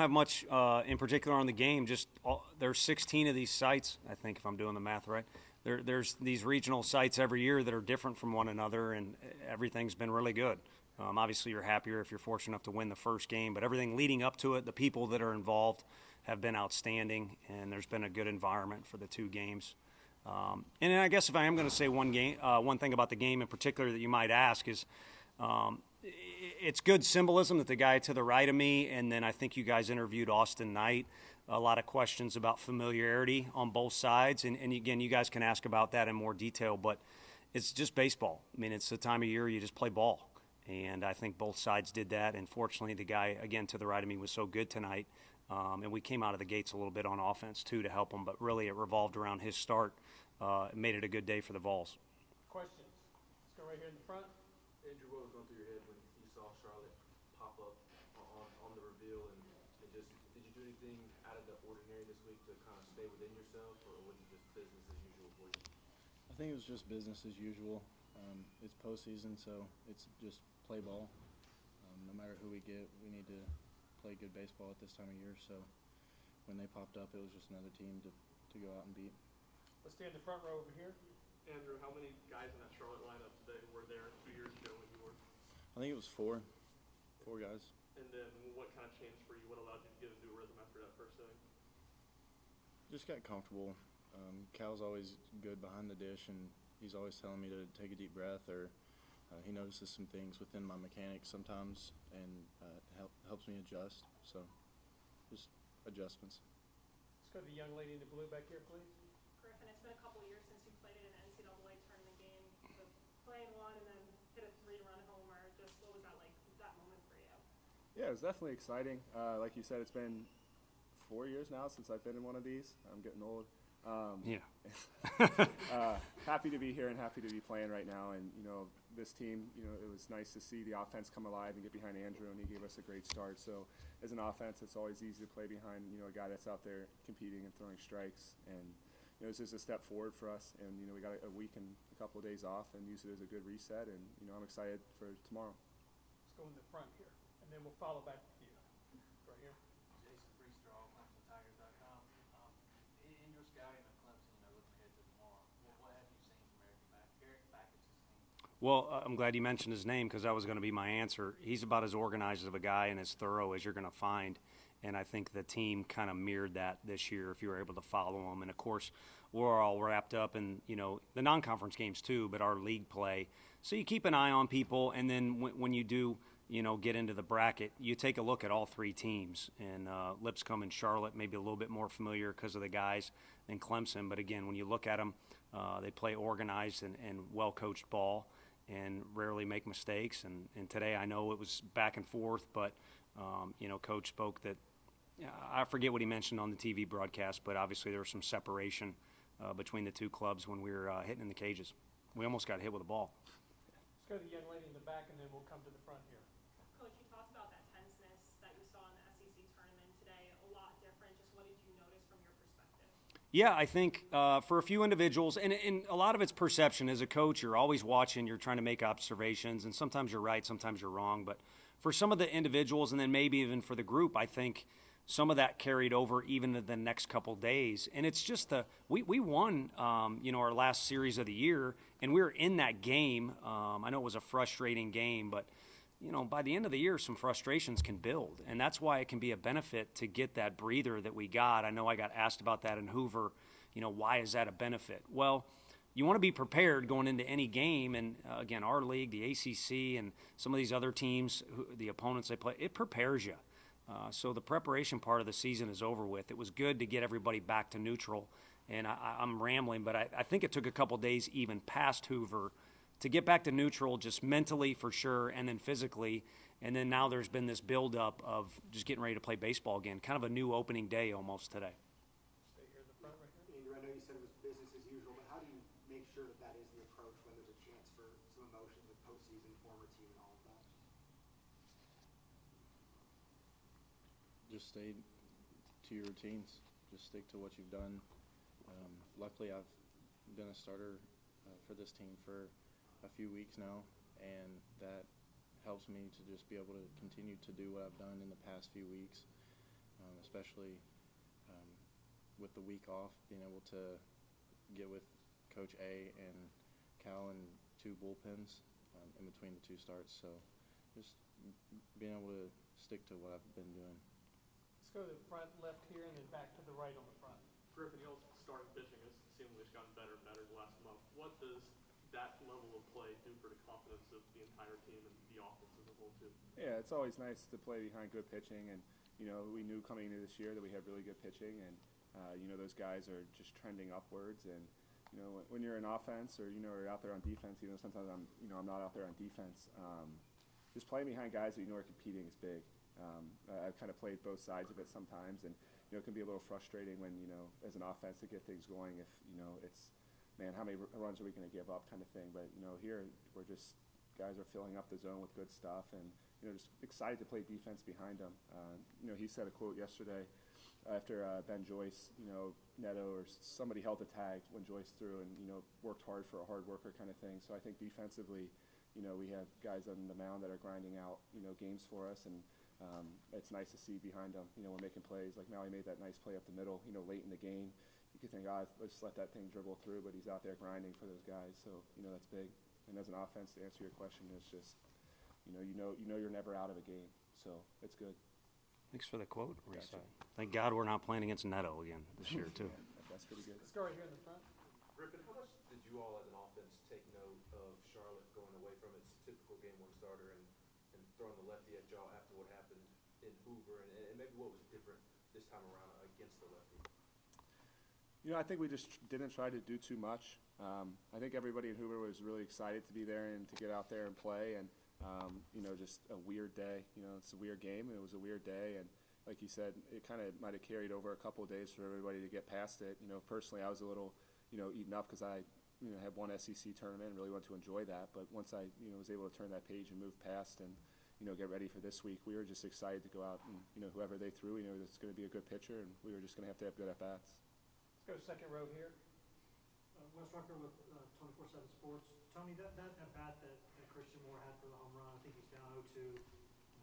Have much in particular on the game. There's 16 of these sites, I think, if I'm doing the math right. There's these regional sites every year that are different from one another, and everything's been really good. Obviously, you're happier if you're fortunate enough to win the first game, but everything leading up to it, the people that are involved have been outstanding, and there's been a good environment for the two games. And I guess if I am going to say one thing about the game in particular that you might ask is, it's good symbolism that the guy to the right of me, and then I think you guys interviewed Austin Knight. A lot of questions about familiarity on both sides, and again, you guys can ask about that in more detail, but it's just baseball. I mean, it's the time of year you just play ball, and I think both sides did that, and fortunately the guy, again, to the right of me was so good tonight, and we came out of the gates a little bit on offense, too, to help him, but really it revolved around his start. It made it a good day for the Vols. Questions? Let's go right here in the front. Andrew, what was going through your head when you saw Charlotte pop up on the reveal, and just did you do anything out of the ordinary this week to kind of stay within yourself, or was it just business as usual for you? I think it was just business as usual. It's postseason, so it's just play ball. No matter who we get, we need to play good baseball at this time of year. So when they popped up, it was just another team to go out and beat. Let's stay in the front row over here. Andrew, how many guys in that Charlotte lineup today were there 2 years ago when you were? I think it was four guys. And then what kind of changed for you? What allowed you to get into a rhythm after that first inning? Just got comfortable. Cal's always good behind the dish, and he's always telling me to take a deep breath, or he notices some things within my mechanics sometimes, and helps me adjust. So just adjustments. Let's go to the young lady in the blue back here, please. Griffin, it's been a couple years since you played in an NCAA tournament game. So playing one and then hit a 3-run homer. Just what was that like? That moment for you? Yeah, it was definitely exciting. Like you said, it's been 4 years now since I've been in one of these. I'm getting old. Yeah. Happy to be here and happy to be playing right now. And, this team, it was nice to see the offense come alive and get behind Andrew, and he gave us a great start. So as an offense, it's always easy to play behind, a guy that's out there competing and throwing strikes. And, it's just a step forward for us. And, we got a week and a couple of days off and use it as a good reset. And, I'm excited for tomorrow. Let's go in the front here, and then we'll follow back to you. Right here. Jason Freestraw, ClemsonTigers.com. In your scouting of Clemson, looking ahead to tomorrow, what have you seen from Eric Backett's team? Well, I'm glad you mentioned his name because that was going to be my answer. He's about as organized of a guy and as thorough as you're going to find. And I think the team kind of mirrored that this year if you were able to follow them. And, of course, we're all wrapped up in, the non-conference games too, but our league play. So you keep an eye on people, and then when you do, get into the bracket, you take a look at all three teams. And Lipscomb and Charlotte maybe a little bit more familiar because of the guys than Clemson. But, again, when you look at them, they play organized and well-coached ball and rarely make mistakes. And today I know it was back and forth, but, Coach spoke that, I forget what he mentioned on the TV broadcast, but obviously there was some separation between the two clubs when we were hitting in the cages. We almost got hit with a ball. Let's go to the young lady in the back, and then we'll come to the front here. Coach, you talked about that tenseness that you saw in the SEC tournament today. A lot different. Just what did you notice from your perspective? Yeah, I think for a few individuals, and a lot of it's perception. As a coach, you're always watching, you're trying to make observations, and sometimes you're right, sometimes you're wrong. But for some of the individuals, and then maybe even for the group, I think some of that carried over even to the next couple days. And it's just we won, our last series of the year, and we were in that game. I know it was a frustrating game, but, by the end of the year, some frustrations can build. And that's why it can be a benefit to get that breather that we got. I know I got asked about that in Hoover. Why is that a benefit? Well, you want to be prepared going into any game. And, again, our league, the ACC, and some of these other teams, the opponents they play, it prepares you. So the preparation part of the season is over with. It was good to get everybody back to neutral. And I'm rambling, but I think it took a couple days even past Hoover to get back to neutral, just mentally for sure, and then physically. And then now there's been this buildup of just getting ready to play baseball again, kind of a new opening day almost today. Stay here in the front right here. Andrew, I know you said it was business as usual, but how do you make sure that is the approach when there's a chance for some emotions with postseason, former team, and all of that? Just stay to your routines. Just stick to what you've done. Luckily, I've been a starter for this team for a few weeks now, and that helps me to just be able to continue to do what I've done in the past few weeks. especially with the week off, being able to get with Coach A and Cal and 2 bullpens in between the 2 starts. So just being able to stick to what I've been doing. Let's go to the front left here and then back to the right on the front. Griffin, y'all's starting pitching has seemingly just gotten better and better the last month. What does that level of play do for the confidence of the entire team and the offense as a whole, too? Yeah, it's always nice to play behind good pitching, and we knew coming into this year that we had really good pitching, and those guys are just trending upwards. And when you're in offense or or out there on defense, sometimes I'm not out there on defense. Just playing behind guys that are competing is big. I've kind of played both sides of it sometimes, and it can be a little frustrating when as an offense to get things going if it's, man, how many runs are we going to give up kind of thing. But here we're just, guys are filling up the zone with good stuff, and just excited to play defense behind them. He said a quote yesterday after Ben Joyce, Neto or somebody held the tag when Joyce threw, and worked hard for a hard worker kind of thing. So I think defensively, we have guys on the mound that are grinding out games for us, and it's nice to see behind them. We're making plays like Maui made that nice play up the middle. Late in the game, you could think, let's just let that thing dribble through, but he's out there grinding for those guys. So that's big. And as an offense, to answer your question, it's just you're never out of a game, so it's good. Thanks for the quote, Reese. Gotcha. Thank God we're not playing against Neto again this year, too. Yeah, that's pretty good. Let's go right here in the front. Griffin, how much did you all as an offense take note of Charlotte going away from its typical game 1 starter and throwing the lefty at y'all after what happened in Hoover, and maybe what was different this time around against the lefty? I think we just didn't try to do too much. I think everybody in Hoover was really excited to be there and to get out there and play, and just a weird day. It's a weird game, and it was a weird day, and like you said, it kind of might have carried over a couple of days for everybody to get past it. Personally, I was a little, eaten up because I, had one SEC tournament and really wanted to enjoy that. But once I, was able to turn that page and move past and, get ready for this week, we were just excited to go out and, whoever they threw, it's going to be a good pitcher, and we were just going to have good at-bats. Let's go to second row here. Wes Rucker with 24/7 Sports. Tony, that at-bat that Christian Moore had for the home run, I think he's down 0-2,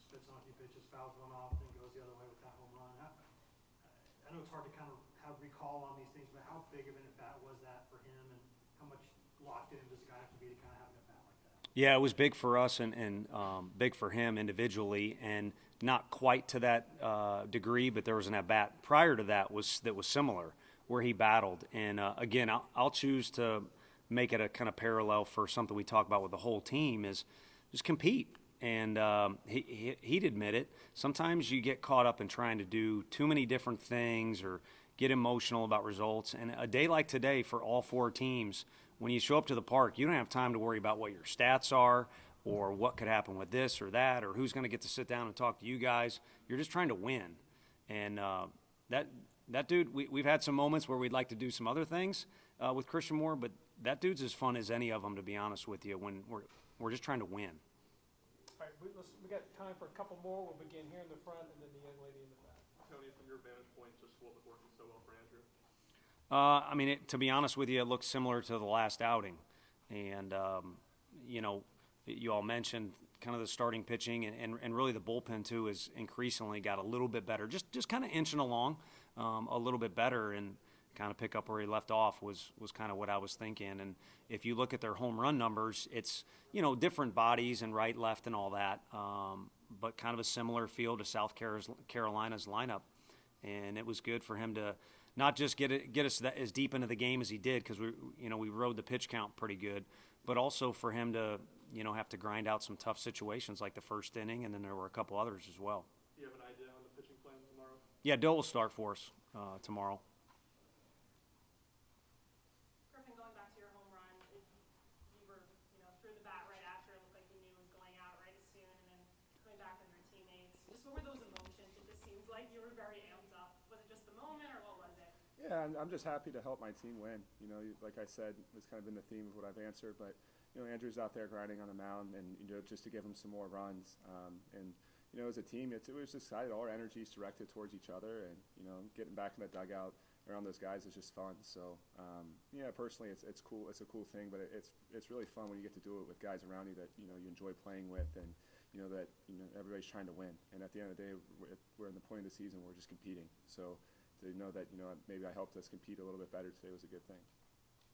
spits on a few pitches, fouls one off, then goes the other way with that home run. I know it's hard to kind of have recall on these things, but how big of an at-bat was that for him, and how much locked in does a guy have to be to kind of have an at-bat like that? Yeah, it was big for us and big for him individually, and not quite to that degree, but there was an at-bat prior to that was similar, where he battled. And again, I'll choose to make it a kind of parallel for something we talk about with the whole team is just compete. And he'd admit it. Sometimes you get caught up in trying to do too many different things or get emotional about results. And a day like today for all 4 teams, when you show up to the park, you don't have time to worry about what your stats are or what could happen with this or that or who's going to get to sit down and talk to you guys. You're just trying to win. And that dude, we've had some moments where we'd like to do some other things with Christian Moore, but that dude's as fun as any of them, to be honest with you, when we're just trying to win. All right, we got time for a couple more. We'll begin here in the front and then the young lady in the back. Tony, from your vantage point, just what was working so well for Andrew? To be honest with you, it looks similar to the last outing. And, you all mentioned kind of the starting pitching and really the bullpen, too, has increasingly got a little bit better. Just kind of inching along a little bit better, and kind of pick up where he left off was kind of what I was thinking. And if you look at their home run numbers, it's, different bodies and right, left, and all that, but kind of a similar feel to South Carolina's lineup. And it was good for him to not just get us as deep into the game as he did, because we rode the pitch count pretty good, but also for him to have to grind out some tough situations like the first inning, and then there were a couple others as well. Do you have an idea on the pitching plan tomorrow? Yeah, Dill will start for us tomorrow. Griffin, going back to your home run, you were, threw the bat right after. It looked like you knew it was going out right as soon, and then coming back with your teammates. Just what were those emotions? It just seems like you were very amped up. Was it just the moment, or what was it? Yeah, I'm just happy to help my team win. Like I said, it's kind of been the theme of what I've answered, but Andrew's out there grinding on the mound, and just to give him some more runs. As a team, it was just excited. All our energy is directed towards each other, and getting back in the dugout around those guys is just fun. So personally, it's cool. It's a cool thing, but it's really fun when you get to do it with guys around you that you enjoy playing with, and you know, that, you know, everybody's trying to win. And at the end of the day, we're in the point of the season where we're just competing. So to know that, you know, maybe I helped us compete a little bit better today was a good thing.